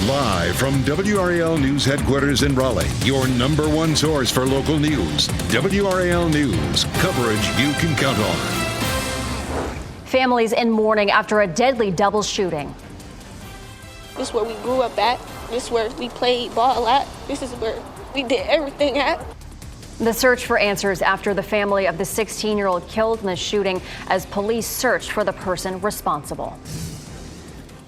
Live from WRAL News Headquarters in Raleigh, your number one source for local news. WRAL News, coverage you can count on. Families in mourning after a deadly double shooting. This is where we grew up at. This is where we played ball at. This is where we did everything at. The search for answers after the family of the 16-year-old killed in the shooting as police searched for the person responsible.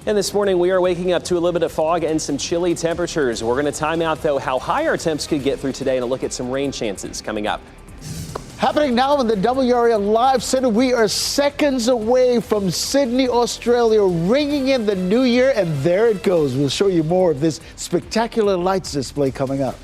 And this morning we are waking up to a little bit of fog and some chilly temperatures. We're going to time out, though, how high our temps could get through today and a look at some rain chances coming up. Happening now in the WRAL Live Center, we are seconds away from Sydney, Australia, ringing in the new year, and there it goes. We'll show you more of this spectacular lights display coming up.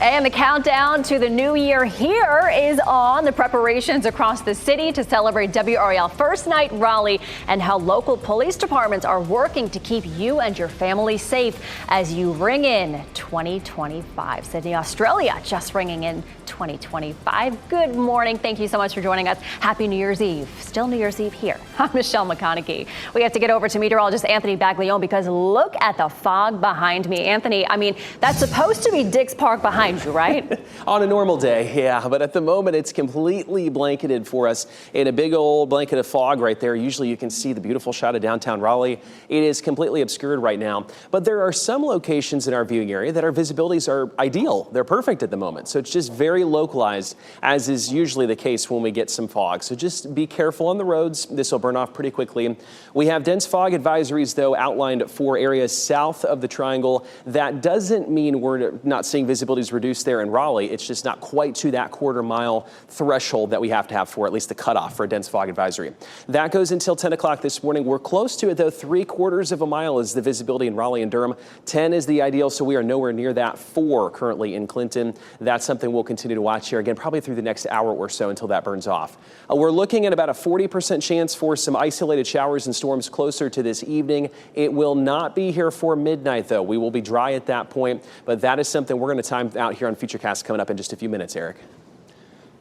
And the countdown to the new year here is on. The preparations across the city to celebrate WRAL First Night Raleigh and how local police departments are working to keep you and your family safe as you ring in 2025. Sydney, Australia, just ringing in 2025. Good morning. Thank you so much for joining us. Happy New Year's Eve. Still New Year's Eve here. I'm Michelle McConaughey. We have to get over to meteorologist Anthony Baglione because look at the fog behind me. Anthony, I mean, that's supposed to be Dix Park behind you, right? On a normal day, yeah. But at the moment, it's completely blanketed for us in a big old blanket of fog right there. Usually you can see the beautiful shot of downtown Raleigh. It is completely obscured right now. But there are some locations in our viewing area that our visibilities are ideal. They're perfect at the moment. So it's just very localized, as is usually the case when we get some fog. So just be careful on the roads. This will burn off pretty quickly. We have dense fog advisories, though, outlined for areas south of the triangle. That doesn't mean we're not seeing visibilities reduced there in Raleigh. It's just not quite to that quarter-mile threshold that we have to have for at least the cutoff for a dense fog advisory. That goes until 10 o'clock this morning. We're close to it, though. 3/4 of a mile is the visibility in Raleigh and Durham. 10 is the ideal, so we are nowhere near that. 4 currently in Clinton. That's something we'll continue to watch here again, probably through the next hour or so until that burns off. We're looking at about a 40% chance for some isolated showers and storms closer to this evening. It will not be here for midnight, though. We will be dry at that point, but that is something we're going to time out here on Futurecast coming up in just a few minutes, Eric.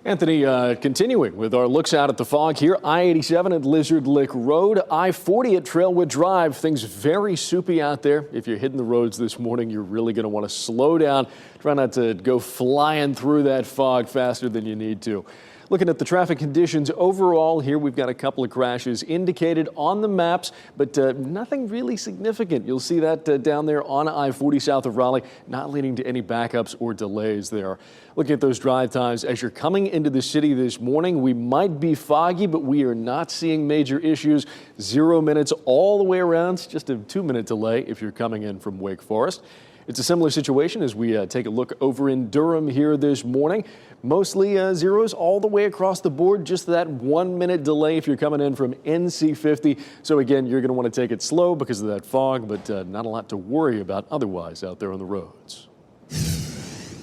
Anthony, continuing with our looks out at the fog here. I-87 at Lizard Lick Road, I-40 at Trailwood Drive. Things very soupy out there. If you're hitting the roads this morning, you're really going to want to slow down. Try not to go flying through that fog faster than you need to. Looking at the traffic conditions overall here, we've got a couple of crashes indicated on the maps, but nothing really significant. You'll see that down there on I-40 south of Raleigh, not leading to any backups or delays there. Looking at those drive times, as you're coming into the city this morning, we might be foggy, but we are not seeing major issues. 0 minutes all the way around. It's just a 2-minute delay if you're coming in from Wake Forest. It's a similar situation as we take a look over in Durham here this morning. Mostly zeros all the way across the board, just that 1-minute delay if you're coming in from NC 50. So again, you're going to want to take it slow because of that fog, but not a lot to worry about otherwise out there on the roads.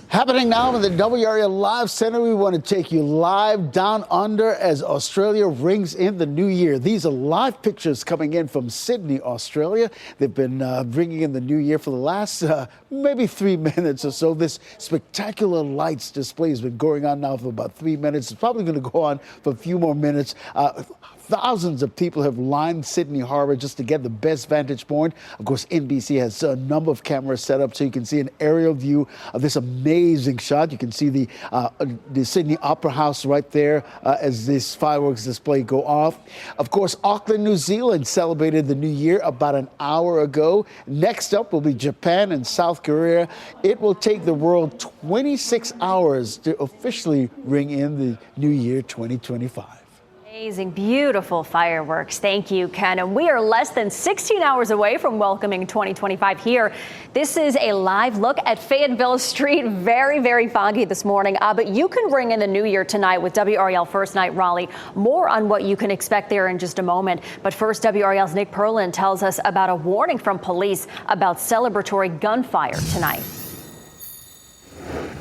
Happening now in the WRAL Live Center, we want to take you live down under as Australia rings in the new year. These are live pictures coming in from Sydney, Australia. They've been bringing in the new year for the last maybe 3 minutes or so. This spectacular lights display has been going on now for about 3 minutes. It's probably going to go on for a few more minutes. Thousands of people have lined Sydney Harbor just to get the best vantage point. Of course, NBC has a number of cameras set up so you can see an aerial view of this amazing shot. You can see the Sydney Opera House right there as this fireworks display go off. Of course, Auckland, New Zealand celebrated the new year about an hour ago. Next up will be Japan and South Korea. It will take the world 26 hours to officially ring in the new year 2025. Amazing, beautiful fireworks. Thank you, Ken. And we are less than 16 hours away from welcoming 2025 here. This is a live look at Fayetteville Street. Very, very foggy this morning, but you can ring in the new year tonight with WRAL First Night Raleigh. More on what you can expect there in just a moment. But first, WRAL's Nick Perlin tells us about a warning from police about celebratory gunfire tonight.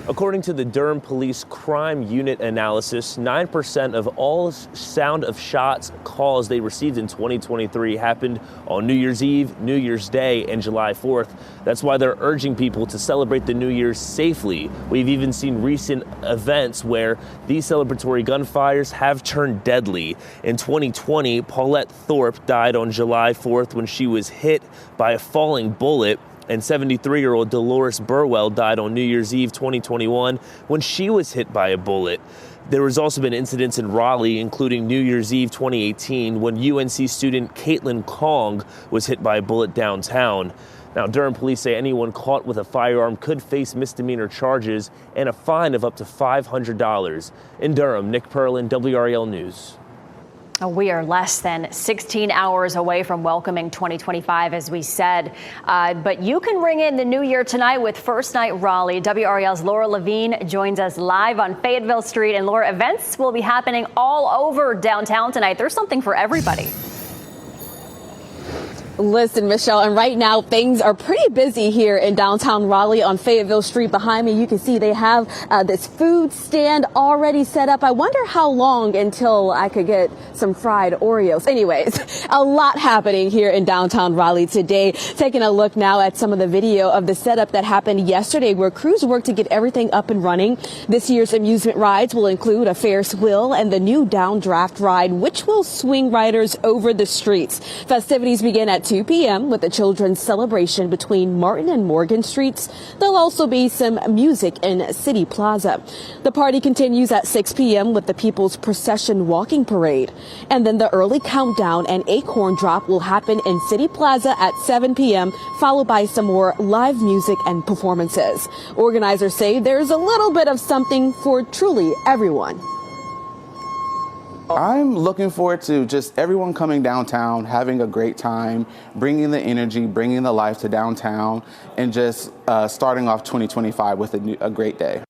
According to the Durham Police Crime Unit analysis, 9% of all sound of shots calls they received in 2023 happened on New Year's Eve, New Year's Day, and July 4th. That's why they're urging people to celebrate the New Year's safely. We've even seen recent events where these celebratory gunfires have turned deadly. In 2020, Paulette Thorpe died on July 4th when she was hit by a falling bullet. And 73-year-old Dolores Burwell died on New Year's Eve 2021 when she was hit by a bullet. There has also been incidents in Raleigh, including New Year's Eve 2018 when UNC student Caitlin Kong was hit by a bullet downtown. Now, Durham police say anyone caught with a firearm could face misdemeanor charges and a fine of up to $500. In Durham, Nick Perlin, WRAL News. We are less than 16 hours away from welcoming 2025, as we said. But you can ring in the new year tonight with First Night Raleigh. WRAL's Laura Levine joins us live on Fayetteville Street. And Laura, events will be happening all over downtown tonight. There's something for everybody. Listen, Michelle, and right now things are pretty busy here in downtown Raleigh on Fayetteville Street. Behind me, you can see they have this food stand already set up. I wonder how long until I could get some fried Oreos. Anyways, a lot happening here in downtown Raleigh today. Taking a look now at some of the video of the setup that happened yesterday where crews worked to get everything up and running. This year's amusement rides will include a Ferris wheel and the new downdraft ride, which will swing riders over the streets. Festivities begin at 2 p.m. with a children's celebration between Martin and Morgan Streets. There'll also be some music in City Plaza. The party continues at 6 p.m. with the People's Procession walking parade. And then the early countdown and acorn drop will happen in City Plaza at 7 p.m., followed by some more live music and performances. Organizers say there's a little bit of something for truly everyone. I'm looking forward to just everyone coming downtown, having a great time, bringing the energy, bringing the life to downtown, and just starting off 2025 with a great day.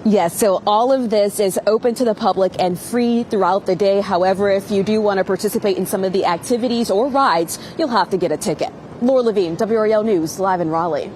Yes, so all of this is open to the public and free throughout the day. However, if you do want to participate in some of the activities or rides, you'll have to get a ticket. Laura Levine, WRAL News, live in Raleigh.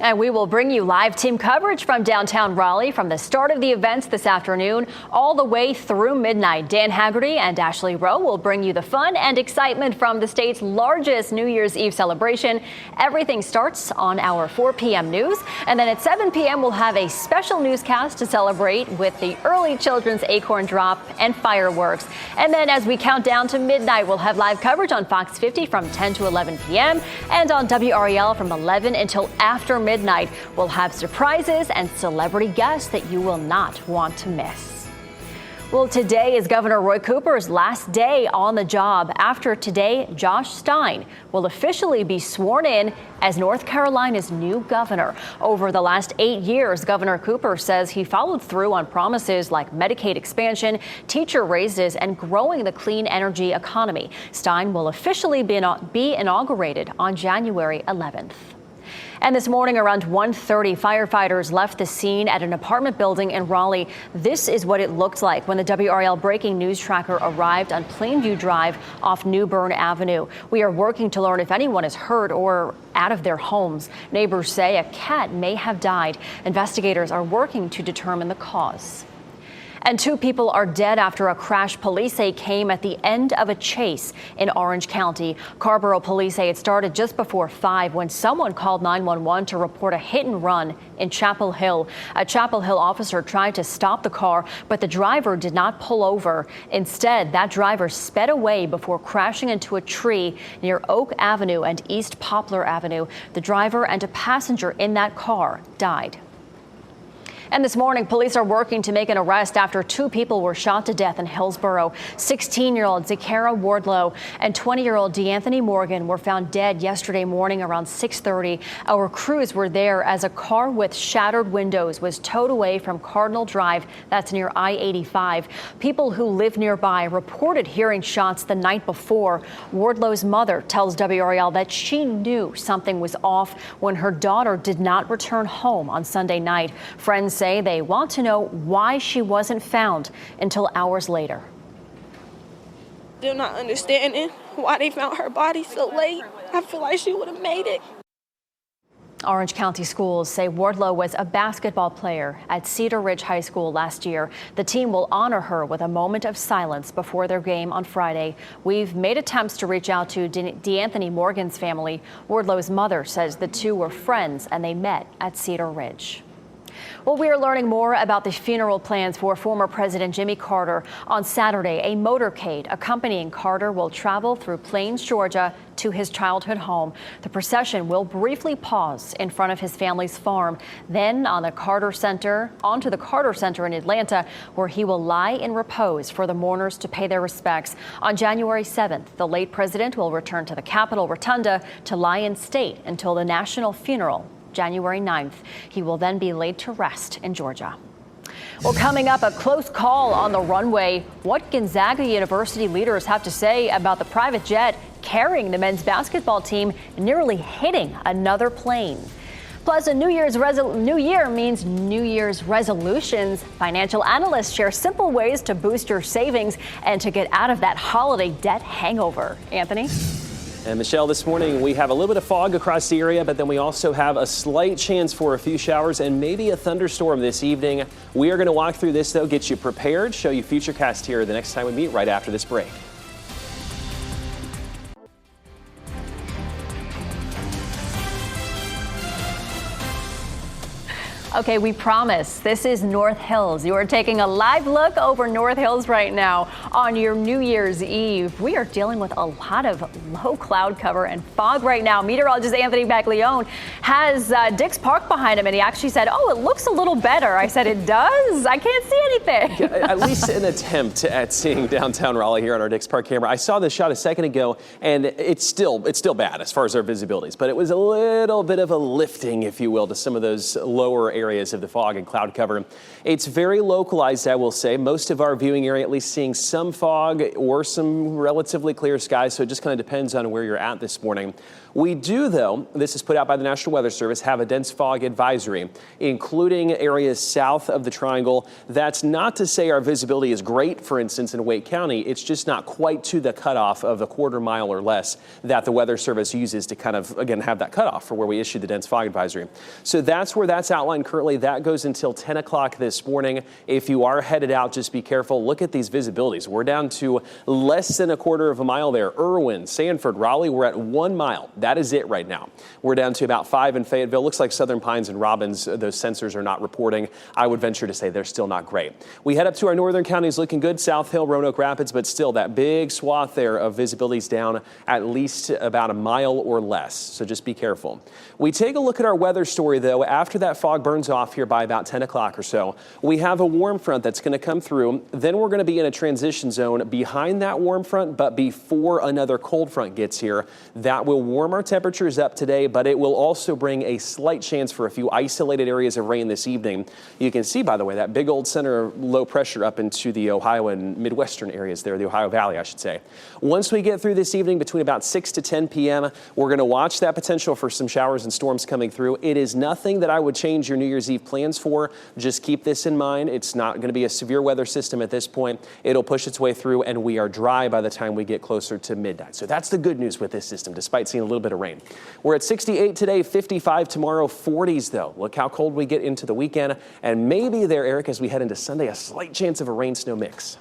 And we will bring you live team coverage from downtown Raleigh from the start of the events this afternoon all the way through midnight. Dan Haggerty and Ashley Rowe will bring you the fun and excitement from the state's largest New Year's Eve celebration. Everything starts on our 4 p.m. news. And then at 7 p.m. we'll have a special newscast to celebrate with the early children's acorn drop and fireworks. And then as we count down to midnight, we'll have live coverage on Fox 50 from 10 to 11 p.m. and on WRAL from 11 until after midnight. We'll have surprises and celebrity guests that you will not want to miss. Well, today is Governor Roy Cooper's last day on the job. After today, Josh Stein will officially be sworn in as North Carolina's new governor. Over the last 8 years, Governor Cooper says he followed through on promises like Medicaid expansion, teacher raises, and growing the clean energy economy. Stein will officially be inaugurated on January 11th. And this morning around 1:30, firefighters left the scene at an apartment building in Raleigh. This is what it looked like when the WRAL breaking news tracker arrived on Plainview Drive off New Bern Avenue. We are working to learn if anyone is hurt or out of their homes. Neighbors say a cat may have died. Investigators are working to determine the cause. And 2 people are dead after a crash police say came at the end of a chase in Orange County. Carborough police say it started just before 5 when someone called 911 to report a hit and run in Chapel Hill. A Chapel Hill officer tried to stop the car, but the driver did not pull over. Instead, that driver sped away before crashing into a tree near Oak Avenue and East Poplar Avenue. The driver and a passenger in that car died. And this morning, police are working to make an arrest after 2 people were shot to death in Hillsborough. 16-year-old Zakara Wardlow and 20-year-old DeAnthony Morgan were found dead yesterday morning around 6:30. Our crews were there as a car with shattered windows was towed away from Cardinal Drive. That's near I-85. People who live nearby reported hearing shots the night before. Wardlow's mother tells WRAL that she knew something was off when her daughter did not return home on Sunday night. Friends say they want to know why she wasn't found until hours later. Still not understanding why they found her body so late. I feel like she would have made it. Orange County schools say Wardlow was a basketball player at Cedar Ridge High School last year. The team will honor her with a moment of silence before their game on Friday. We've made attempts to reach out to DeAnthony Morgan's family. Wardlow's mother says the two were friends and they met at Cedar Ridge. Well, we are learning more about the funeral plans for former President Jimmy Carter. On Saturday, a motorcade accompanying Carter will travel through Plains, Georgia, to his childhood home. The procession will briefly pause in front of his family's farm, then onto the Carter Center in Atlanta, where he will lie in repose for the mourners to pay their respects. On January 7th, the late president will return to the Capitol Rotunda to lie in state until the national funeral, January 9th. He will then be laid to rest in Georgia. Well, coming up, a close call on the runway. What Gonzaga University leaders have to say about the private jet carrying the men's basketball team nearly hitting another plane. Plus, a new year means New Year's resolutions. Financial analysts share simple ways to boost your savings and to get out of that holiday debt hangover. Anthony? And Michelle, this morning we have a little bit of fog across the area, but then we also have a slight chance for a few showers and maybe a thunderstorm this evening. We are going to walk through this, though, get you prepared, show you Futurecast here the next time we meet right after this break. Okay, we promise this is North Hills. You are taking a live look over North Hills right now on your New Year's Eve. We are dealing with a lot of low cloud cover and fog right now. Meteorologist Anthony Baglione has Dix Park behind him, and he actually said, "Oh, it looks a little better." I said, "It does? I can't see anything." Yeah, at least an attempt at seeing downtown Raleigh here on our Dix Park camera. I saw this shot a second ago, and it's still bad as far as our visibilities, but it was a little bit of a lifting, if you will, to some of those lower areas of the fog and cloud cover. It's very localized, I will say. Most of our viewing area at least seeing some fog or some relatively clear skies, so it just kind of depends on where you're at this morning. We do, though, this is put out by the National Weather Service, have a dense fog advisory, including areas south of the triangle. That's not to say our visibility is great, for instance, in Wake County. It's just not quite to the cutoff of a quarter mile or less that the Weather Service uses to kind of, again, have that cutoff for where we issue the dense fog advisory. So that's where that's outlined currently. That goes until 10 o'clock this morning. If you are headed out, just be careful. Look at these visibilities. We're down to less than a quarter of a mile there. Irwin, Sanford, Raleigh, we're at 1 mile. That is it right now. We're down to about 5 in Fayetteville. Looks like Southern Pines and Robbins, those sensors are not reporting. I would venture to say they're still not great. We head up to our northern counties looking good. South Hill, Roanoke Rapids, but still that big swath there of visibilities down at least about a mile or less. So just be careful. We take a look at our weather story, though. After that fog burns off here by about 10 o'clock or so, we have a warm front that's going to come through. Then we're going to be in a transition zone behind that warm front, but before another cold front gets here. That will warm our temperatures up today, but it will also bring a slight chance for a few isolated areas of rain this evening. You can see, by the way, that big old center of low pressure up into the Ohio and Midwestern areas there, the Ohio Valley, I should say. Once we get through this evening between about 6 to 10 p.m., we're going to watch that potential for some showers and storms coming through. It is nothing that I would change your New Year's Eve plans for. Just keep this in mind. It's not going to be a severe weather system at this point. It'll push its way through, and we are dry by the time we get closer to midnight. So that's the good news with this system, despite seeing a little bit of rain. We're at 68 today, 55 tomorrow, 40s though. Look how cold we get into the weekend, and maybe there, Eric, as we head into Sunday, a slight chance of a rain-snow mix.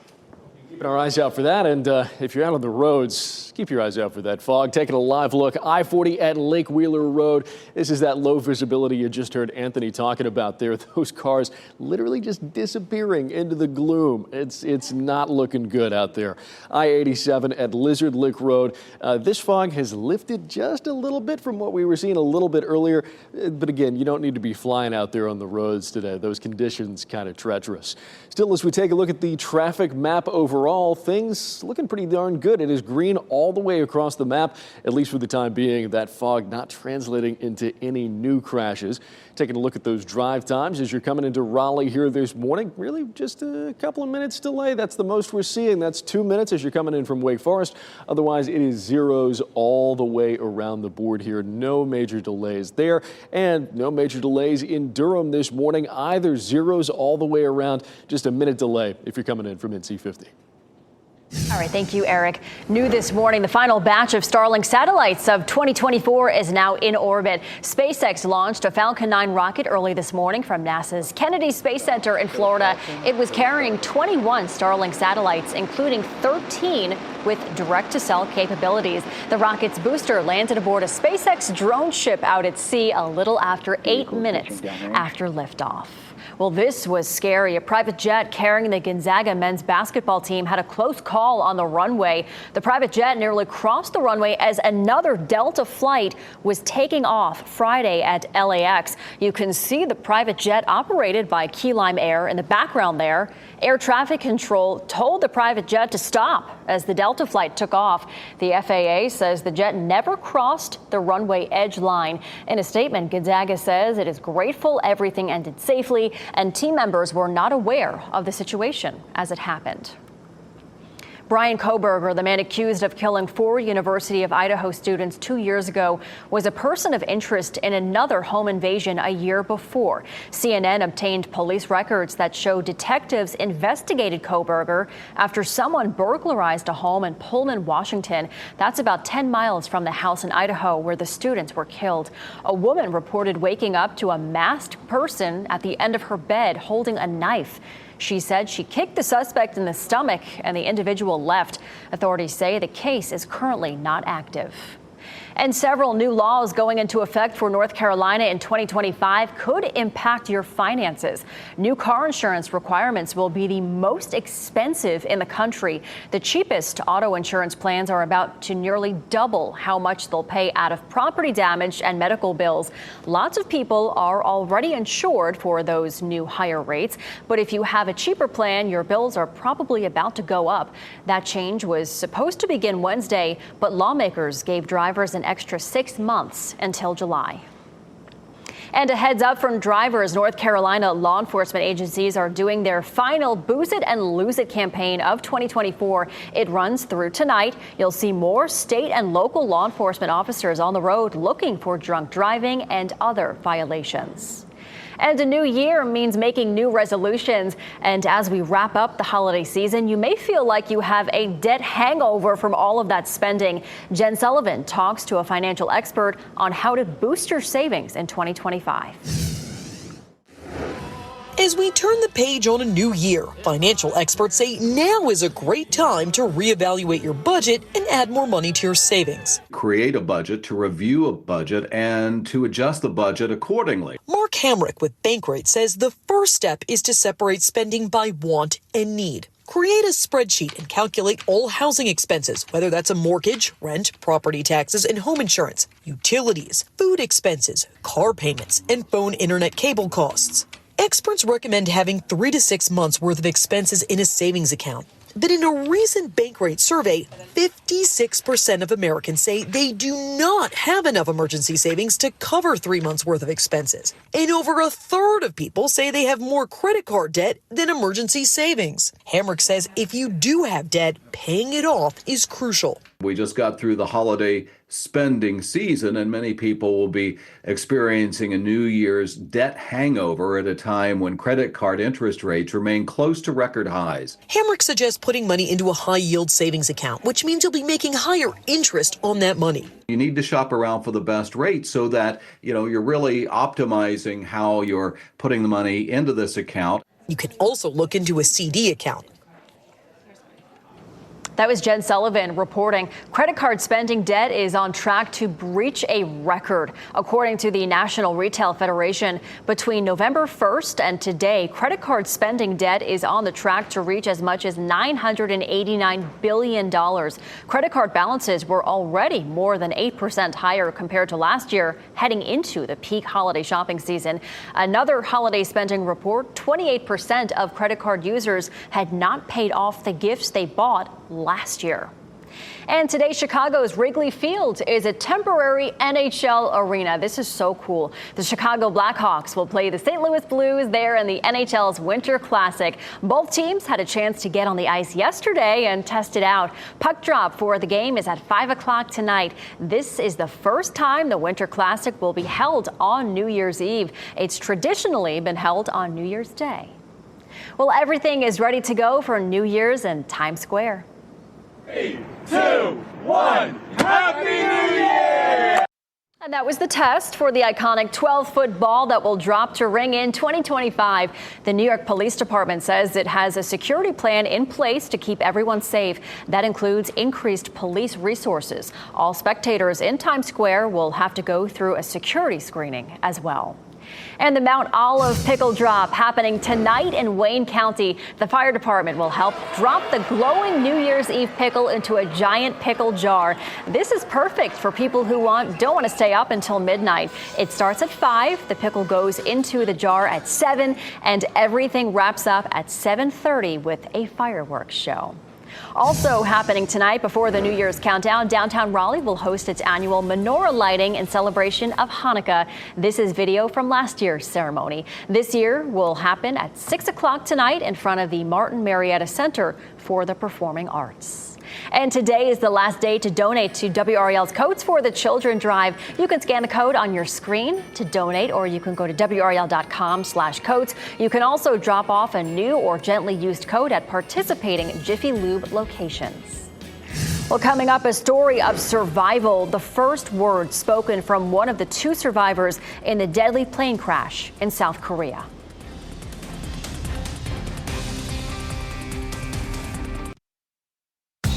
Keeping our eyes out for that, and if you're out on the roads, keep your eyes out for that fog. Taking a live look, I-40 at Lake Wheeler Road. This is that low visibility you just heard Anthony talking about there. Those cars literally just disappearing into the gloom. It's not looking good out there. I-87 at Lizard Lick Road. This fog has lifted just a little bit from what we were seeing a little bit earlier. But again, you don't need to be flying out there on the roads today. Those conditions kind of treacherous. Still, as we take a look at the traffic map overall, things looking pretty darn good. It is green all the way across the map, at least for the time being. That fog not translating into any new crashes. Taking a look at those drive times as you're coming into Raleigh here this morning. Really just a couple of minutes delay. That's the most we're seeing. That's 2 minutes as you're coming in from Wake Forest. Otherwise, it is zeros all the way around the board here. No major delays there, and no major delays in Durham this morning either. Zeros all the way around. Just a minute delay if you're coming in from NC 50. All right, thank you, Eric. New this morning, the final batch of Starlink satellites of 2024 is now in orbit. SpaceX launched a Falcon 9 rocket early this morning from NASA's Kennedy Space Center in Florida. It was carrying 21 Starlink satellites, including 13 with direct-to-cell capabilities. The rocket's booster landed aboard a SpaceX drone ship out at sea a little after 8 minutes after liftoff. Well, this was scary. A private jet carrying the Gonzaga men's basketball team had a close call on the runway. The private jet nearly crossed the runway as another Delta flight was taking off Friday at LAX. You can see the private jet operated by Key Lime Air in the background there. Air traffic control told the private jet to stop as the Delta flight took off. The FAA says the jet never crossed the runway edge line. In a statement, Gonzaga says it is grateful everything ended safely and team members were not aware of the situation as it happened. Brian Koberger, the man accused of killing 4 University of Idaho students 2 years ago, was a person of interest in another home invasion a year before. CNN obtained police records that show detectives investigated Koberger after someone burglarized a home in Pullman, Washington. That's about 10 miles from the house in Idaho where the students were killed. A woman reported waking up to a masked person at the end of her bed holding a knife. She said she kicked the suspect in the stomach and the individual left. Authorities say the case is currently not active. And several new laws going into effect for North Carolina in 2025 could impact your finances. New car insurance requirements will be the most expensive in the country. The cheapest auto insurance plans are about to nearly double how much they'll pay out of property damage and medical bills. Lots of people are already insured for those new higher rates. But if you have a cheaper plan, your bills are probably about to go up. That change was supposed to begin Wednesday, but lawmakers gave drivers an extra 6 months until July. And a heads up from drivers. North Carolina law enforcement agencies are doing their final Booze It and Lose It campaign of 2024. It runs through tonight. You'll see more state and local law enforcement officers on the road looking for drunk driving and other violations. And a new year means making new resolutions. And as we wrap up the holiday season, you may feel like you have a debt hangover from all of that spending. Jen Sullivan talks to a financial expert on how to boost your savings in 2025. As we turn the page on a new year, financial experts say now is a great time to reevaluate your budget and add more money to your savings. Create a budget, to review a budget, and to adjust the budget accordingly. Mark Hamrick with Bankrate says the first step is to separate spending by want and need. Create a spreadsheet and calculate all housing expenses, whether that's a mortgage, rent, property taxes, and home insurance, utilities, food expenses, car payments, and phone, internet, cable costs. Experts recommend having 3 to 6 months worth of expenses in a savings account. But in a recent Bankrate survey, 56% of Americans say they do not have enough emergency savings to cover 3 months worth of expenses. And over a third of people say they have more credit card debt than emergency savings. Hamrick says if you do have debt, paying it off is crucial. We just got through the holiday spending season, and many people will be experiencing a New Year's debt hangover at a time when credit card interest rates remain close to record highs. Hamrick suggests putting money into a high-yield savings account, which means you'll be making higher interest on that money. You need to shop around for the best rate so that, you're really optimizing how you're putting the money into this account. You can also look into a CD account. That was Jen Sullivan reporting. Credit card spending debt is on track to breach a record. According to the National Retail Federation, between November 1st and today, credit card spending debt is on the track to reach as much as $989 billion. Credit card balances were already more than 8% higher compared to last year, heading into the peak holiday shopping season. Another holiday spending report, 28% of credit card users had not paid off the gifts they bought last year. And today, Chicago's Wrigley Field is a temporary NHL arena. This is so cool. The Chicago Blackhawks will play the St. Louis Blues there in the NHL's Winter Classic. Both teams had a chance to get on the ice yesterday and test it out. Puck drop for the game is at 5 o'clock tonight. This is the first time the Winter Classic will be held on New Year's Eve. It's traditionally been held on New Year's Day. Well, everything is ready to go for New Year's in Times Square. 3, 2, 1. Happy New Year! And that was the test for the iconic 12-foot ball that will drop to ring in 2025. The New York Police Department says it has a security plan in place to keep everyone safe. That includes increased police resources. All spectators in Times Square will have to go through a security screening as well. And the Mount Olive pickle drop happening tonight in Wayne County. The fire department will help drop the glowing New Year's Eve pickle into a giant pickle jar. This is perfect for people who don't want to stay up until midnight. It starts at 5. The pickle goes into the jar at 7, and everything wraps up at 7:30 with a fireworks show. Also happening tonight before the New Year's countdown, downtown Raleigh will host its annual menorah lighting in celebration of Hanukkah. This is video from last year's ceremony. This year will happen at 6 o'clock tonight in front of the Martin Marietta Center for the Performing Arts. And today is the last day to donate to WRAL's Coats for the Children Drive. You can scan the code on your screen to donate, or you can go to WRAL.com/coats. You can also drop off a new or gently used coat at participating Jiffy Lube locations. Well, coming up, a story of survival. The first words spoken from one of the 2 survivors in the deadly plane crash in South Korea.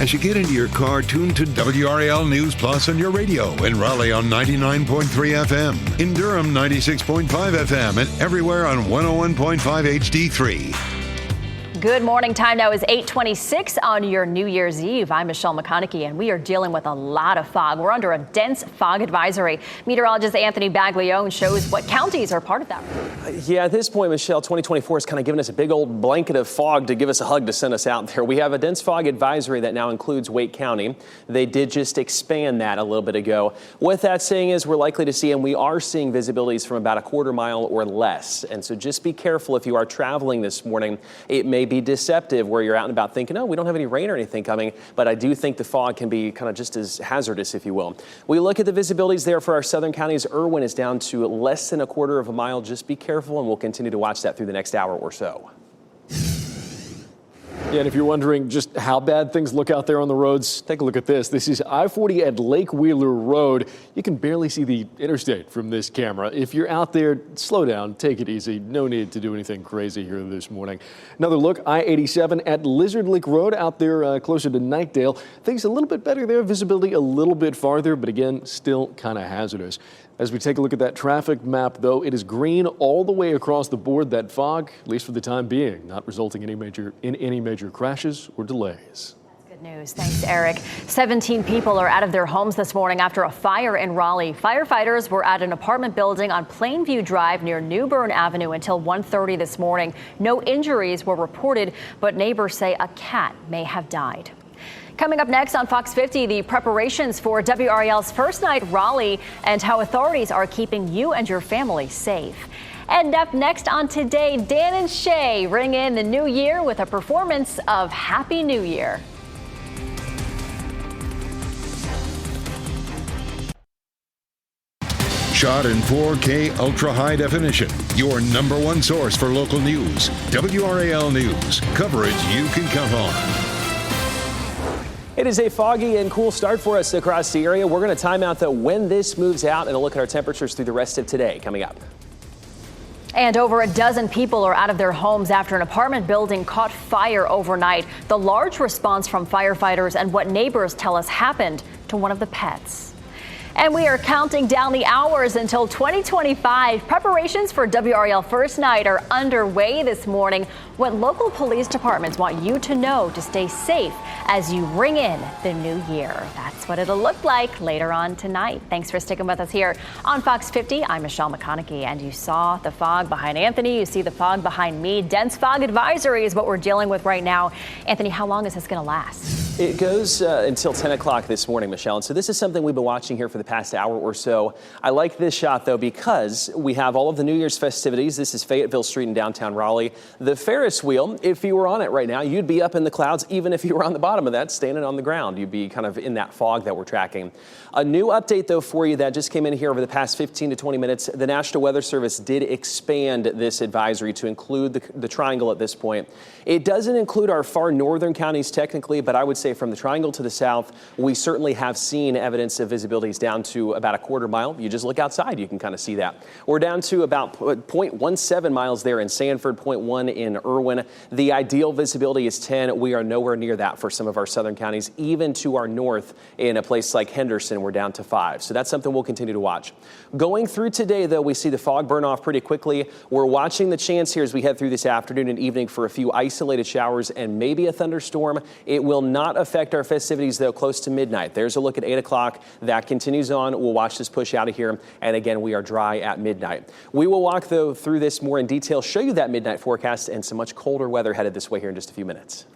As you get into your car, tune to WRAL News Plus on your radio. In Raleigh on 99.3 FM. In Durham, 96.5 FM. And everywhere on 101.5 HD3. Good morning. Time now is 8:26 on your New Year's Eve. I'm Michelle McConaughey, and we are dealing with a lot of fog. We're under a dense fog advisory. Meteorologist Anthony Baglione shows what counties are part of that. Yeah, at this point, Michelle, 2024 has kind of given us a big old blanket of fog to give us a hug to send us out there. We have a dense fog advisory that now includes Wake County. They did just expand that a little bit ago. What that's saying is we're likely to see, and we are seeing visibilities from about a quarter mile or less. And so just be careful if you are traveling this morning. It may be deceptive where you're out and about thinking, oh, we don't have any rain or anything coming, but I do think the fog can be kind of just as hazardous, if you will. We look at the visibilities there for our southern counties. Irwin is down to less than a quarter of a mile. Just be careful, and we'll continue to watch that through the next hour or so. Yeah, and if you're wondering just how bad things look out there on the roads, take a look at this. This is I-40 at Lake Wheeler Road. You can barely see the interstate from this camera. If you're out there, slow down, take it easy. No need to do anything crazy here this morning. Another look, I-87 at Lizard Lick Road out there closer to Knightdale. Things a little bit better there, visibility a little bit farther, but again, still kind of hazardous. As we take a look at that traffic map, though, it is green all the way across the board. That fog, at least for the time being, not resulting in any major crashes or delays. Good news. Thanks, Eric. 17 people are out of their homes this morning after a fire in Raleigh. Firefighters were at an apartment building on Plainview Drive near New Bern Avenue until 1:30 this morning. No injuries were reported, but neighbors say a cat may have died. Coming up next on Fox 50, the preparations for WRAL's first night Raleigh and how authorities are keeping you and your family safe. And up next on Today, Dan and Shay ring in the new year with a performance of Happy New Year. Shot in 4K ultra high definition. Your number one source for local news. WRAL News. Coverage you can count on. It is a foggy and cool start for us across the area. We're going to time out, though, when this moves out, and a look at our temperatures through the rest of today coming up. And over a dozen people are out of their homes after an apartment building caught fire overnight. The large response from firefighters and what neighbors tell us happened to one of the pets. And we are counting down the hours until 2025. Preparations for WRAL First Night are underway this morning. What local police departments want you to know to stay safe as you ring in the new year. That's what it'll look like later on tonight. Thanks for sticking with us here on Fox 50. I'm Michelle McConaughey, and you saw the fog behind Anthony. You see the fog behind me. Dense fog advisory is what we're dealing with right now. Anthony, how long is this going to last? It goes until 10 o'clock this morning, Michelle. And so this is something we've been watching here for the past hour or so. I like this shot, though, because we have all of the New Year's festivities. This is Fayetteville Street in downtown Raleigh. The fair is Ferris wheel, if you were on it right now, you'd be up in the clouds. Even if you were on the bottom of that, standing on the ground, you'd be kind of in that fog that we're tracking. A new update, though, for you that just came in here over the past 15 to 20 minutes. The National Weather Service did expand this advisory to include the triangle at this point. It doesn't include our far northern counties technically, but I would say from the triangle to the south, we certainly have seen evidence of visibilities down to about a quarter mile. You just look outside, you can kind of see that. We're down to about 0.17 miles there in Sanford, 0.1 in Irwin. The ideal visibility is 10. We are nowhere near that for some of our southern counties. Even to our north in a place like Henderson, we're down to 5. So that's something we'll continue to watch. Going through today, though, we see the fog burn off pretty quickly. We're watching the chance here as we head through this afternoon and evening for a few isolated showers and maybe a thunderstorm. It will not affect our festivities, though, close to midnight. There's a look at 8 o'clock. That continues on. We'll watch this push out of here. And again, we are dry at midnight. We will walk, though, through this more in detail, show you that midnight forecast and some much colder weather headed this way here in just a few minutes.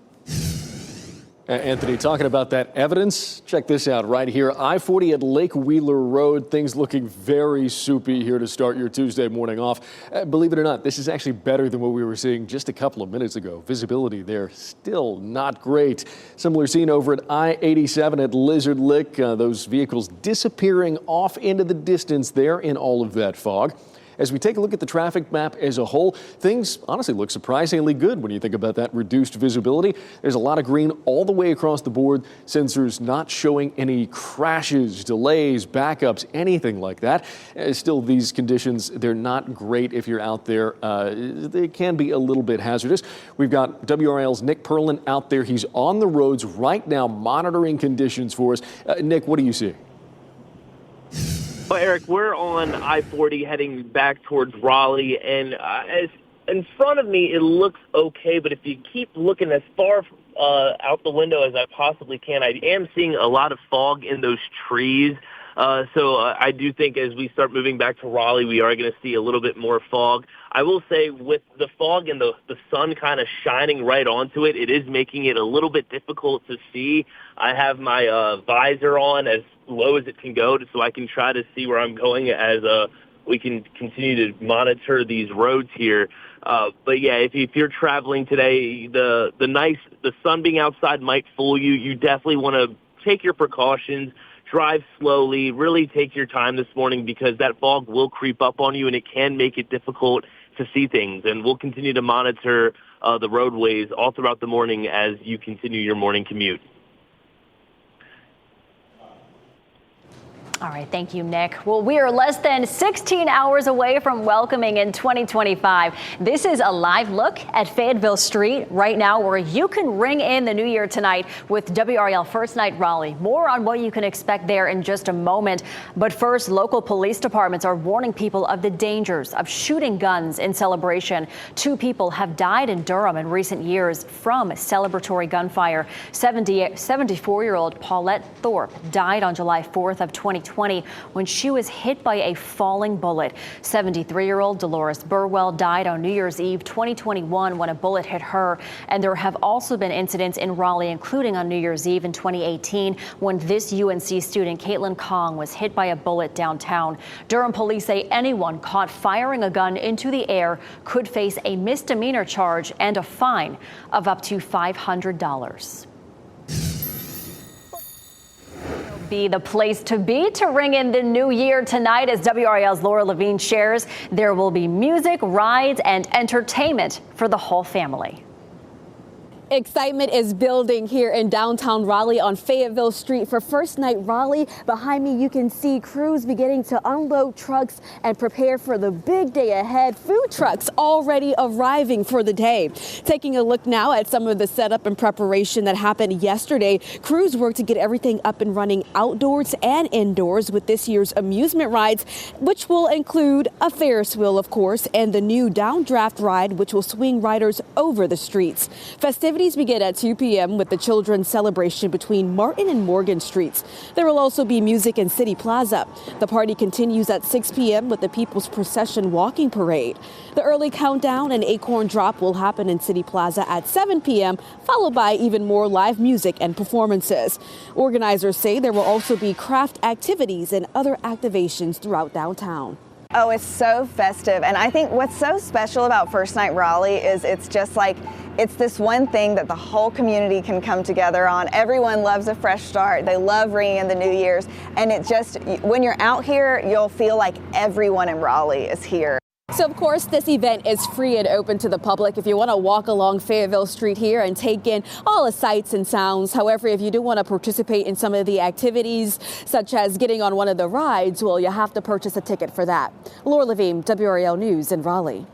Anthony, talking about that evidence, check this out right here. I-40 at Lake Wheeler Road. Things looking very soupy here to start your Tuesday morning off. Believe it or not, this is actually better than what we were seeing just a couple of minutes ago. Visibility there still not great. Similar scene over at I-87 at Lizard Lick. Those vehicles disappearing off into the distance there in all of that fog. As we take a look at the traffic map as a whole, things honestly look surprisingly good when you think about that reduced visibility. There's a lot of green all the way across the board. Sensors not showing any crashes, delays, backups, anything like that. Still, these conditions, they're not great if you're out there. They can be a little bit hazardous. We've got WRAL's Nick Perlin out there. He's on the roads right now monitoring conditions for us. Nick, what do you see? Well, Eric, we're on I-40 heading back towards Raleigh, and as in front of me, it looks okay, but if you keep looking as far out the window as I possibly can, I am seeing a lot of fog in those trees. So I do think as we start moving back to Raleigh, we are going to see a little bit more fog. I will say with the fog and the sun kind of shining right onto it, it is making it a little bit difficult to see. I have my visor on as low as it can go so I can try to see where I'm going as we can continue to monitor these roads here. But yeah, if you're traveling today, the sun being outside might fool you. You definitely want to take your precautions. Drive slowly, really take your time this morning because that fog will creep up on you and it can make it difficult to see things. And we'll continue to monitor the roadways all throughout the morning as you continue your morning commute. All right, thank you, Nick. Well, we are less than 16 hours away from welcoming in 2025. This is a live look at Fayetteville Street right now where you can ring in the new year tonight with WRAL First Night Raleigh. More on what you can expect there in just a moment. But first, local police departments are warning people of the dangers of shooting guns in celebration. 2 people have died in Durham in recent years from celebratory gunfire. 74-year-old Paulette Thorpe died on July 4th of 2020 when she was hit by a falling bullet. 73-year-old Dolores Burwell died on New Year's Eve 2021 when a bullet hit her. And there have also been incidents in Raleigh, including on New Year's Eve in 2018 when this UNC student, Caitlin Kong, was hit by a bullet downtown. Durham police say anyone caught firing a gun into the air could face a misdemeanor charge and a fine of up to $500. Be the place to be to ring in the new year tonight. As WRAL's Laura Levine shares, there will be music, rides, and entertainment for the whole family. Excitement is building here in downtown Raleigh on Fayetteville Street for First Night Raleigh. Behind me, you can see crews beginning to unload trucks and prepare for the big day ahead. Food trucks already arriving for the day. Taking a look now at some of the setup and preparation that happened yesterday. Crews worked to get everything up and running outdoors and indoors with this year's amusement rides, which will include a Ferris wheel, of course, and the new downdraft ride, which will swing riders over the streets. Festivities begin at 2 p.m. with the children's celebration between Martin and Morgan Streets. There will also be music in City Plaza. The party continues at 6 p.m. with the People's Procession walking parade. The early countdown and acorn drop will happen in City Plaza at 7 p.m., followed by even more live music and performances. Organizers say there will also be craft activities and other activations throughout downtown. Oh, it's so festive. And I think what's so special about First Night Raleigh is it's just like, it's this one thing that the whole community can come together on. Everyone loves a fresh start. They love ringing in the New Year's. And it just, when you're out here, you'll feel like everyone in Raleigh is here. So, of course, this event is free and open to the public if you want to walk along Fayetteville Street here and take in all the sights and sounds. However, if you do want to participate in some of the activities, such as getting on one of the rides, well, you have to purchase a ticket for that. Laura Levine, WRAL News in Raleigh.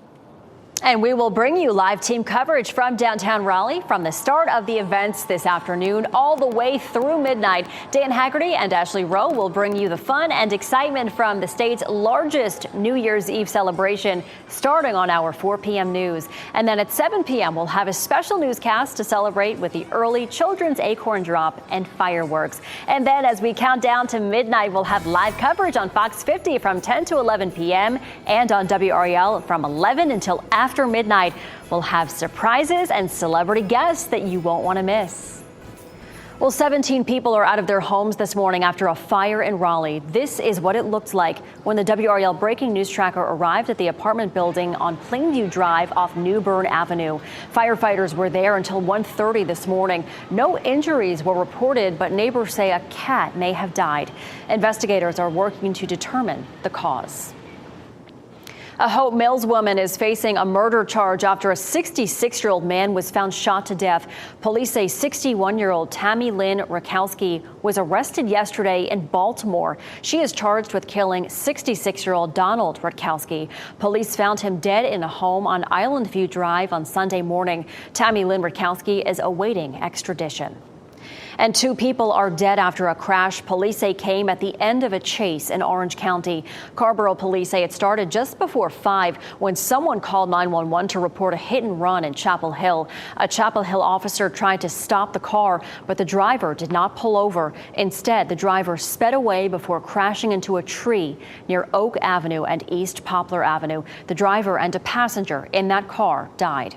And we will bring you live team coverage from downtown Raleigh from the start of the events this afternoon all the way through midnight. Dan Haggerty and Ashley Rowe will bring you the fun and excitement from the state's largest New Year's Eve celebration starting on our 4 p.m. news. And then at 7 p.m. we'll have a special newscast to celebrate with the early children's acorn drop and fireworks. And then as we count down to midnight, we'll have live coverage on Fox 50 from 10 to 11 p.m. and on WRAL from 11 until after midnight. We'll have surprises and celebrity guests that you won't want to miss. Well, 17 people are out of their homes this morning after a fire in Raleigh. This is what it looked like when the WRAL breaking news tracker arrived at the apartment building on Plainview Drive off New Bern Avenue. Firefighters were there until 1:30 this morning. No injuries were reported, but neighbors say a cat may have died. Investigators are working to determine the cause. A Hope Mills woman is facing a murder charge after a 66-year-old man was found shot to death. Police say 61-year-old Tammy Lynn Rakowski was arrested yesterday in Baltimore. She is charged with killing 66-year-old Donald Rakowski. Police found him dead in a home on Island View Drive on Sunday morning. Tammy Lynn Rakowski is awaiting extradition. And 2 people are dead after a crash police say came at the end of a chase in Orange County. Carrboro police say it started just before 5 when someone called 911 to report a hit and run in Chapel Hill. A Chapel Hill officer tried to stop the car, but the driver did not pull over. Instead, the driver sped away before crashing into a tree near Oak Avenue and East Poplar Avenue. The driver and a passenger in that car died.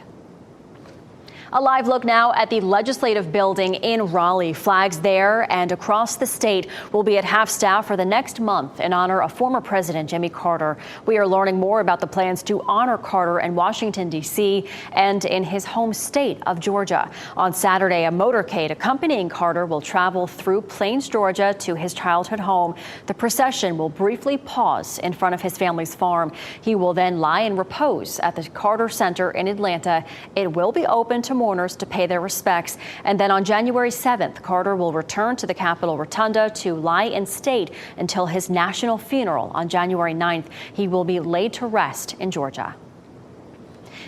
A live look now at the legislative building in Raleigh. Flags there and across the state will be at half-staff for the next month in honor of former President Jimmy Carter. We are learning more about the plans to honor Carter in Washington, D.C. and in his home state of Georgia. On Saturday, a motorcade accompanying Carter will travel through Plains, Georgia to his childhood home. The procession will briefly pause in front of his family's farm. He will then lie in repose at the Carter Center in Atlanta. It will be open to mourners to pay their respects. And then on January 7th, Carter will return to the Capitol Rotunda to lie in state until his national funeral on January 9th. He will be laid to rest in Georgia.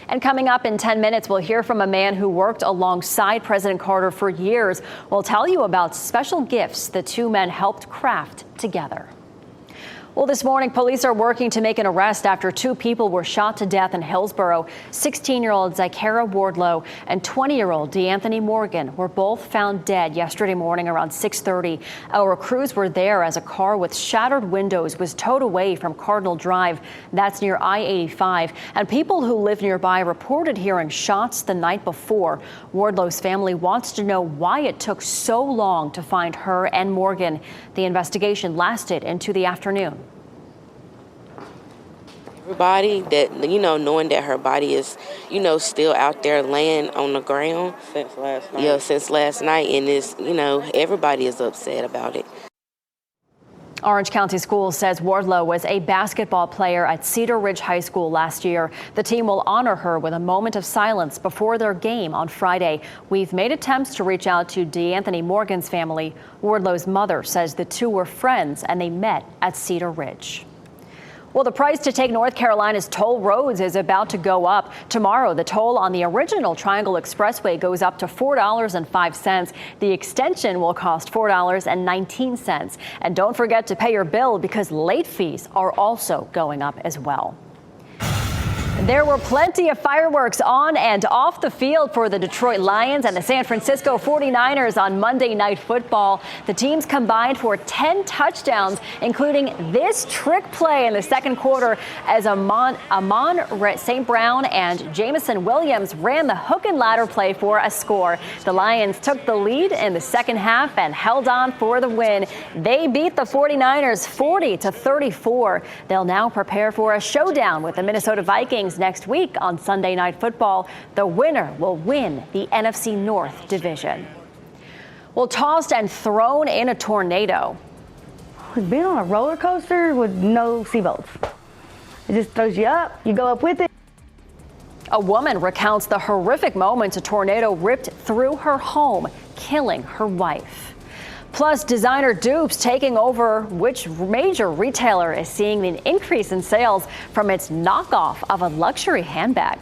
And coming up in 10 minutes, we'll hear from a man who worked alongside President Carter for years. We'll tell you about special gifts the 2 men helped craft together. Well, this morning, police are working to make an arrest after 2 people were shot to death in Hillsborough. 16-year-old Zycara Wardlow and 20-year-old DeAnthony Morgan were both found dead yesterday morning around 6:30. Our crews were there as a car with shattered windows was towed away from Cardinal Drive. That's near I-85. And people who live nearby reported hearing shots the night before. Wardlow's family wants to know why it took so long to find her and Morgan. The investigation lasted into the afternoon. Everybody that, knowing that her body is, still out there laying on the ground. Since last night. Yeah, since last night. And it's, everybody is upset about it. Orange County Schools says Wardlow was a basketball player at Cedar Ridge High School last year. The team will honor her with a moment of silence before their game on Friday. We've made attempts to reach out to DeAnthony Morgan's family. Wardlow's mother says the 2 were friends and they met at Cedar Ridge. Well, the price to take North Carolina's toll roads is about to go up. Tomorrow, the toll on the original Triangle Expressway goes up to $4.05. The extension will cost $4.19. And don't forget to pay your bill because late fees are also going up as well. There were plenty of fireworks on and off the field for the Detroit Lions and the San Francisco 49ers on Monday Night Football. The teams combined for 10 touchdowns, including this trick play in the second quarter as Amon St. Brown and Jamison Williams ran the hook and ladder play for a score. The Lions took the lead in the second half and held on for the win. They beat the 49ers 40-34. They'll now prepare for a showdown with the Minnesota Vikings next week on Sunday Night Football. The winner will win the NFC North division. Well, tossed and thrown in a tornado. Being on a roller coaster with no seatbelts. It just throws you up, you go up with it. A woman recounts the horrific moments a tornado ripped through her home, killing her wife. Plus, designer dupes taking over. Which major retailer is seeing an increase in sales from its knockoff of a luxury handbag?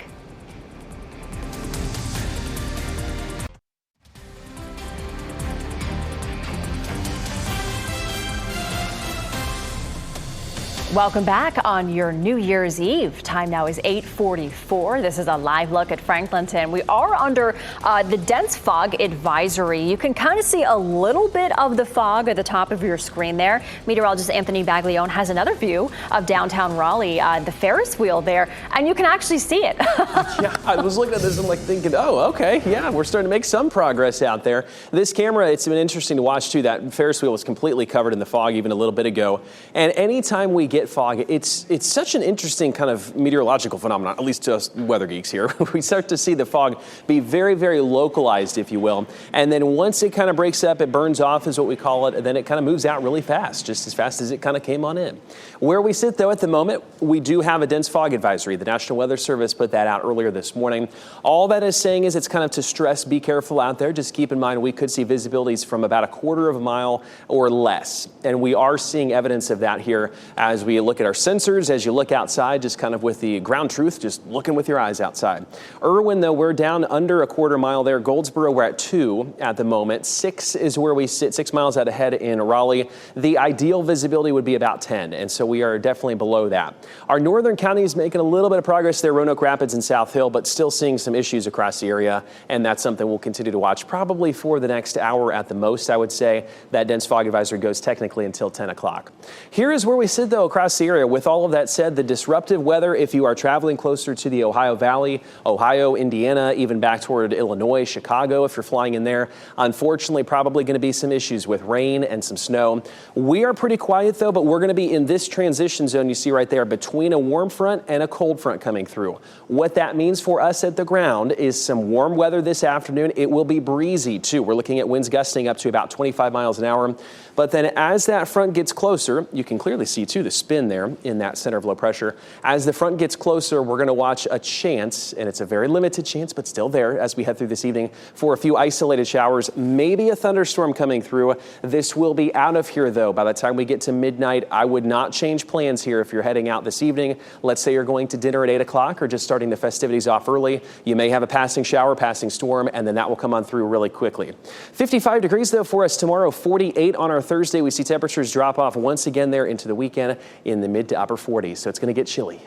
Welcome back on your New Year's Eve. Time now is 8:44. This is a live look at Franklinton. We are under the dense fog advisory. You can kind of see a little bit of the fog at the top of your screen there. Meteorologist Anthony Baglione has another view of downtown Raleigh, the Ferris wheel there, and you can actually see it. Yeah, I was looking at this and thinking, oh, okay, yeah, we're starting to make some progress out there. This camera, it's been interesting to watch too. That Ferris wheel was completely covered in the fog even a little bit ago. And anytime we get fog, it's such an interesting kind of meteorological phenomenon, at least to us weather geeks here. We start to see the fog be very, very localized, if you will. And then once it kind of breaks up, it burns off is what we call it, and then it kind of moves out really fast, just as fast as it kind of came on in. Where we sit, though, at the moment, we do have a dense fog advisory. The National Weather Service put that out earlier this morning. All that is saying is it's kind of to stress, be careful out there. Just keep in mind we could see visibilities from about a quarter of a mile or less. And we are seeing evidence of that here as we look at our sensors, as you look outside, just kind of with the ground truth, just looking with your eyes outside. Irwin, though, we're down under a quarter mile there. Goldsboro, we're at 2 at the moment. 6 is where we sit, 6 miles out ahead in Raleigh. The ideal visibility would be about 10, and so we are definitely below that. Our northern counties making a little bit of progress there, Roanoke Rapids and South Hill, but still seeing some issues across the area, and that's something we'll continue to watch probably for the next hour at the most, I would say. That dense fog advisory goes technically until 10 o'clock. Here is where we sit, though, across the area. With all of that said, the disruptive weather, if you are traveling closer to the Ohio Valley, Ohio, Indiana, even back toward Illinois, Chicago, if you're flying in there, unfortunately, probably going to be some issues with rain and some snow. We are pretty quiet, though, but we're going to be in this transition zone you see right there between a warm front and a cold front coming through. What that means for us at the ground is some warm weather this afternoon. It will be breezy, too. We're looking at winds gusting up to about 25 miles an hour. But then as that front gets closer, you can clearly see, too, the spin there in that center of low pressure. As the front gets closer, we're going to watch a chance, and it's a very limited chance, but still there as we head through this evening for a few isolated showers, maybe a thunderstorm coming through. This will be out of here, though. By the time we get to midnight, I would not change plans here if you're heading out this evening. Let's say you're going to dinner at 8 o'clock or just starting the festivities off early. You may have a passing shower, passing storm, and then that will come on through really quickly. 55 degrees, though, for us tomorrow, 48 on our Thursday. We see temperatures drop off once again there into the weekend in the mid to upper 40s, so it's going to get chilly.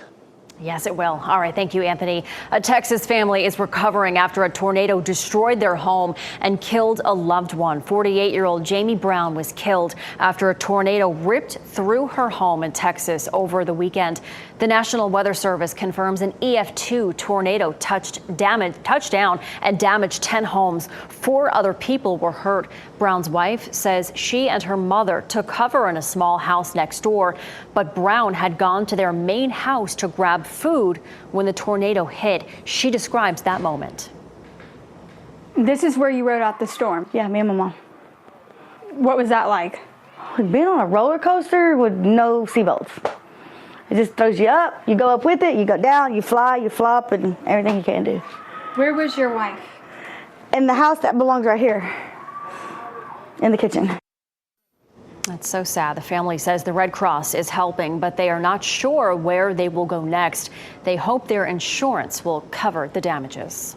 Yes, it will. All right. Thank you, Anthony. A Texas family is recovering after a tornado destroyed their home and killed a loved one. 48-year-old Jamie Brown was killed after a tornado ripped through her home in Texas over the weekend. The National Weather Service confirms an EF2 tornado touched down and damaged 10 homes. 4 other people were hurt. Brown's wife says she and her mother took cover in a small house next door, but Brown had gone to their main house to grab food when the tornado hit. She describes that moment. This is where you rode out the storm? Yeah, me and my mom. What was that like? Being on a roller coaster with no seatbelts. It just throws you up, you go up with it, you go down, you fly, you flop, and everything you can do. Where was your wife? In the house that belongs right here, in the kitchen. That's so sad. The family says the Red Cross is helping, but they are not sure where they will go next. They hope their insurance will cover the damages.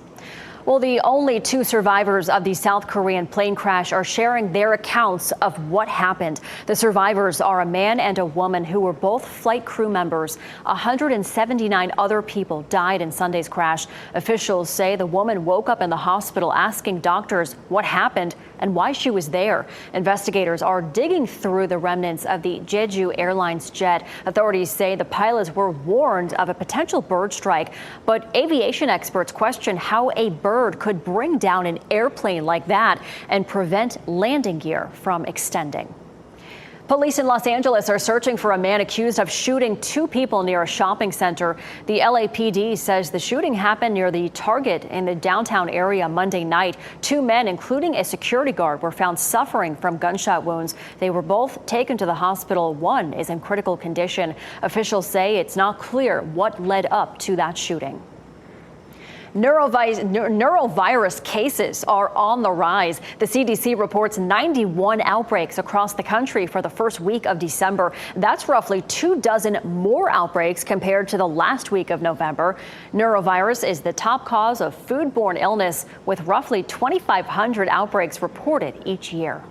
Well, the only two survivors of the South Korean plane crash are sharing their accounts of what happened. The survivors are a man and a woman who were both flight crew members. 179 other people died in Sunday's crash. Officials say the woman woke up in the hospital asking doctors what happened and why she was there. Investigators are digging through the remnants of the Jeju Airlines jet. Authorities say the pilots were warned of a potential bird strike, but aviation experts question how a bird could bring down an airplane like that and prevent landing gear from extending. Police in Los Angeles are searching for a man accused of shooting two people near a shopping center. The LAPD says the shooting happened near the Target in the downtown area Monday night. Two men, including a security guard, were found suffering from gunshot wounds. They were both taken to the hospital. One is in critical condition. Officials say it's not clear what led up to that shooting. Neurovirus cases are on the rise. The CDC reports 91 outbreaks across the country for the first week of December. That's roughly 24 more outbreaks compared to the last week of November. Neurovirus is the top cause of foodborne illness, with roughly 2,500 outbreaks reported each year.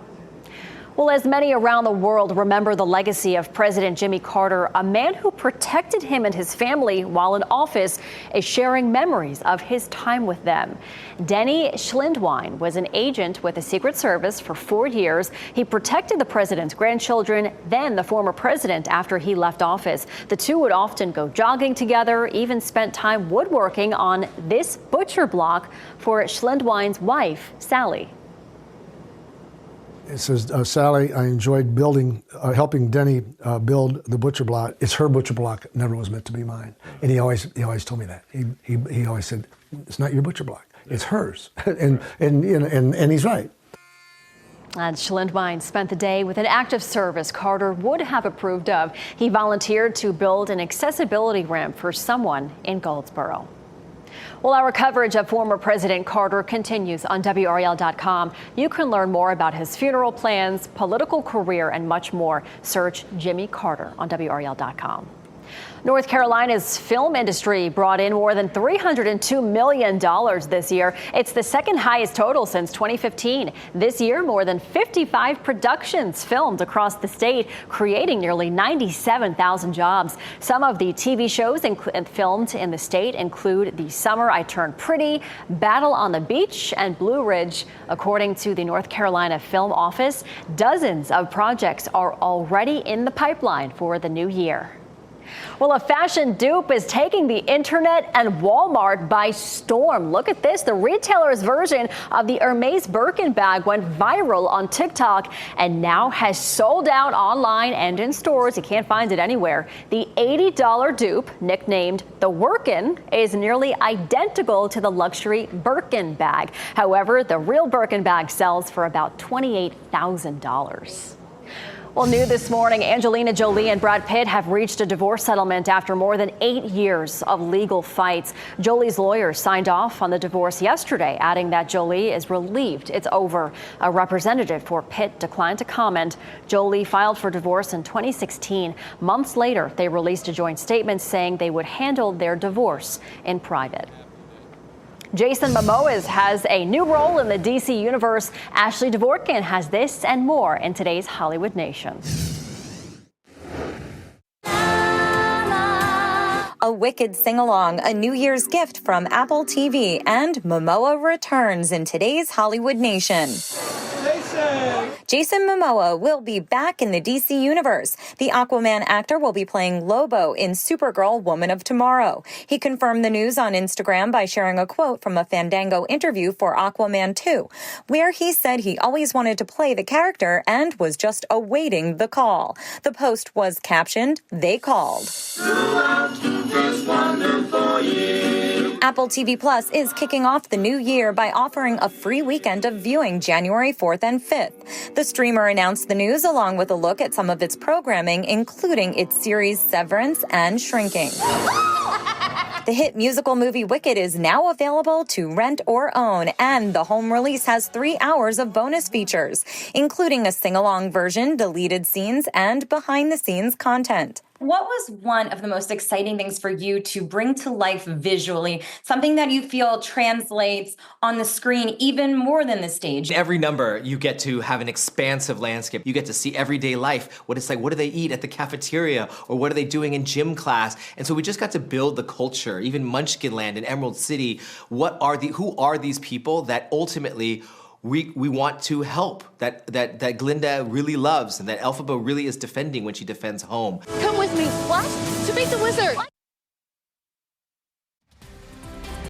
Well, as many around the world remember the legacy of President Jimmy Carter, a man who protected him and his family while in office is sharing memories of his time with them. Denny Schlindwein was an agent with the Secret Service for 4 years. He protected the president's grandchildren, then the former president after he left office. The two would often go jogging together, even spent time woodworking on this butcher block for Schlindwein's wife, Sally. It says, Sally, I enjoyed helping Denny build the butcher block. It's her butcher block, never was meant to be mine. And he always told me that. He always said, it's not your butcher block, it's hers. and he's right. And Schlindwein spent the day with an act of service Carter would have approved of. He volunteered to build an accessibility ramp for someone in Goldsboro. Well, our coverage of former President Carter continues on WRAL.com. You can learn more about his funeral plans, political career, and much more. Search Jimmy Carter on WRAL.com. North Carolina's film industry brought in more than $302 million this year. It's the second highest total since 2015. This year, more than 55 productions filmed across the state, creating nearly 97,000 jobs. Some of the TV shows filmed in the state include The Summer I Turned Pretty, Battle on the Beach, and Blue Ridge. According to the North Carolina Film Office, dozens of projects are already in the pipeline for the new year. Well, a fashion dupe is taking the internet and Walmart by storm. Look at this. The retailer's version of the Hermes Birkin bag went viral on TikTok and now has sold out online and in stores. You can't find it anywhere. The $80 dupe, nicknamed the Workin, is nearly identical to the luxury Birkin bag. However, the real Birkin bag sells for about $28,000. Well, new this morning, Angelina Jolie and Brad Pitt have reached a divorce settlement after more than 8 years of legal fights. Jolie's lawyers signed off on the divorce yesterday, adding that Jolie is relieved it's over. A representative for Pitt declined to comment. Jolie filed for divorce in 2016. Months later, they released a joint statement saying they would handle their divorce in private. Jason Momoa has a new role in the DC universe. Ashley Dvorkin has this and more in today's Hollywood Nation. A Wicked sing-along, a New Year's gift from Apple TV, and Momoa returns in today's Hollywood Nation. Jason Momoa will be back in the DC universe. The Aquaman actor will be playing Lobo in Supergirl Woman of Tomorrow. He confirmed the news on Instagram by sharing a quote from a Fandango interview for Aquaman 2, where he said he always wanted to play the character and was just awaiting the call. The post was captioned, "They called." Apple TV Plus is kicking off the new year by offering a free weekend of viewing January 4th and 5th. The streamer announced the news along with a look at some of its programming, including its series Severance and Shrinking. The hit musical movie Wicked is now available to rent or own, and the home release has 3 hours of bonus features, including a sing-along version, deleted scenes, and behind-the-scenes content. What was one of the most exciting things for you to bring to life visually, something that you feel translates on the screen even more than the stage? Every number, you get to have an expansive landscape. You get to see everyday life, what it's like, what do they eat at the cafeteria, or what are they doing in gym class? And so we just got to build the culture, even Munchkinland in Emerald City. Who are these people that ultimately we want to help, that Glinda really loves and that Elphaba really is defending when she defends home. Come with me. What? To meet the wizard.